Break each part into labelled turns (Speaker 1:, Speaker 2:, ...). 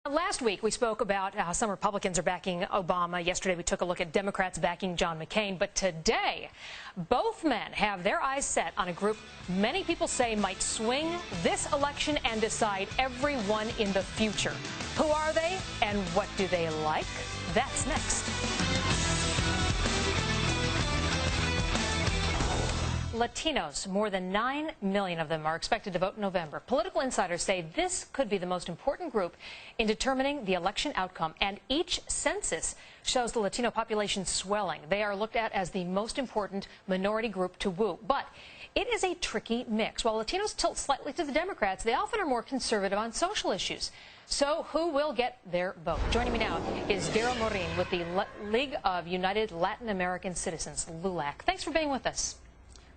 Speaker 1: Last week, we spoke about how some Republicans are backing Obama. Yesterday, we took a look at Democrats backing John McCain. But today, both men have their eyes set on a group many people say might swing this election and decide everyone in the future. Who are they and what do they like? That's next. Latinos, more than 9 million of them are expected to vote in November. Political insiders say this could be the most important group in determining the election outcome, and each census shows the Latino population swelling. They are looked at as the most important minority group to woo. But it is a tricky mix. While Latinos tilt slightly to the Democrats, they often are more conservative on social issues. So who will get their vote? Joining me now is Darryl Morin with the League of United Latin American Citizens, LULAC. Thanks for being with us.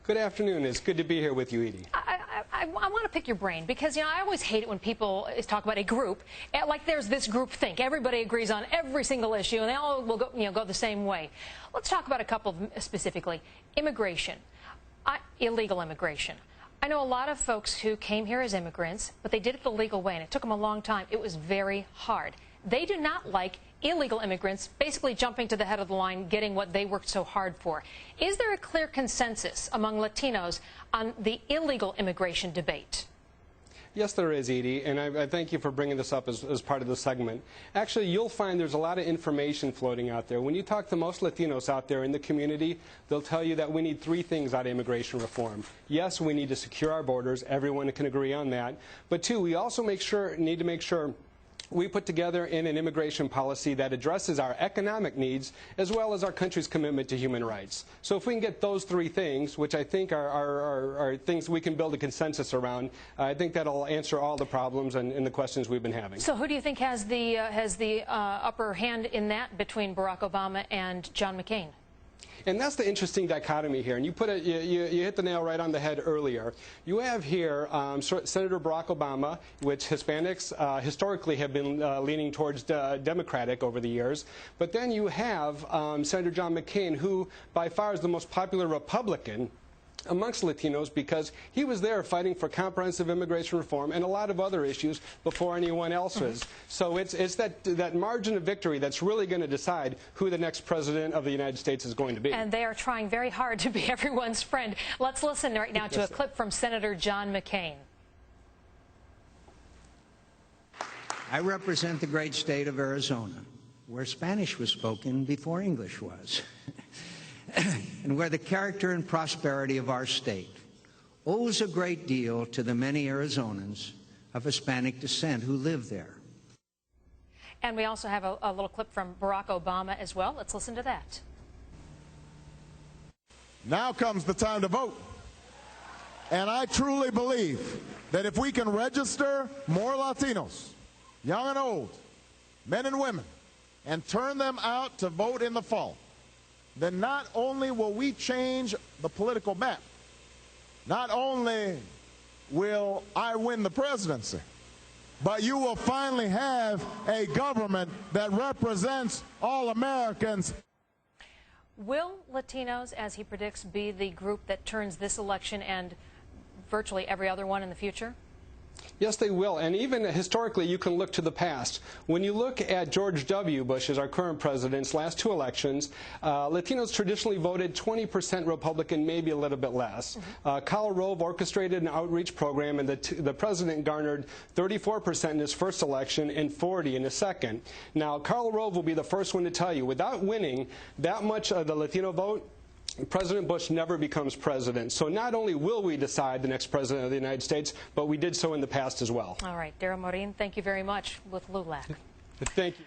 Speaker 2: Good afternoon. It's good to be here with you, Edie.
Speaker 1: I want to pick your brain because, you know, I always hate it when people talk about a group, like there's this group think. Everybody agrees on every single issue, and they all will go the same way. Let's talk about a couple specifically. Immigration, illegal immigration. I know a lot of folks who came here as immigrants, but they did it the legal way, and it took them a long time. It was very hard. They do not like illegal immigrants basically jumping to the head of the line, getting what they worked so hard for. Is there a clear consensus among Latinos on the illegal immigration debate?
Speaker 2: Yes, there is, Edie, and I thank you for bringing this up as part of the segment. Actually, you'll find there's a lot of information floating out there. When you talk to most Latinos out there in the community, they'll tell you that we need three things out of immigration reform. Yes, we need to secure our borders. Everyone can agree on that. But two, we also need to make sure we put together in an immigration policy that addresses our economic needs as well as our country's commitment to human rights. So if we can get those three things, which I think are things we can build a consensus around, I think that'll answer all the problems and the questions we've been having. So
Speaker 1: who do you think has the upper hand in that between Barack Obama and John McCain?
Speaker 2: And that's the interesting dichotomy here. And you hit the nail right on the head earlier. You have here Senator Barack Obama, which Hispanics historically have been leaning towards Democratic over the years. But then you have Senator John McCain, who by far is the most popular Republican amongst Latinos because he was there fighting for comprehensive immigration reform and a lot of other issues before anyone else was. So it's that margin of victory that's really going to decide who the next president of the United States is going to be.
Speaker 1: And they are trying very hard to be everyone's friend. Let's listen right now to a clip from Senator John McCain.
Speaker 3: I represent the great state of Arizona, where Spanish was spoken before English was. And where the character and prosperity of our state owes a great deal to the many Arizonans of Hispanic descent who live there.
Speaker 1: And we also have a little clip from Barack Obama as well. Let's listen to that.
Speaker 4: Now comes the time to vote. And I truly believe that if we can register more Latinos, young and old, men and women, and turn them out to vote in the fall, then not only will we change the political map, not only will I win the presidency, but you will finally have a government that represents all Americans.
Speaker 1: Will Latinos, as he predicts, be the group that turns this election and virtually every other one in the future?
Speaker 2: Yes, they will. And even historically, you can look to the past. When you look at George W. Bush as our current president's last two elections, Latinos traditionally voted 20% Republican, maybe a little bit less. Karl Rove orchestrated an outreach program, and the president garnered 34% in his first election and 40% in his second. Now, Karl Rove will be the first one to tell you, without winning that much of the Latino vote, President Bush never becomes president. So not only will we decide the next president of the United States, but we did so in the past as well.
Speaker 1: All right. Darryl Morin, thank you very much with LULAC.
Speaker 2: Thank you.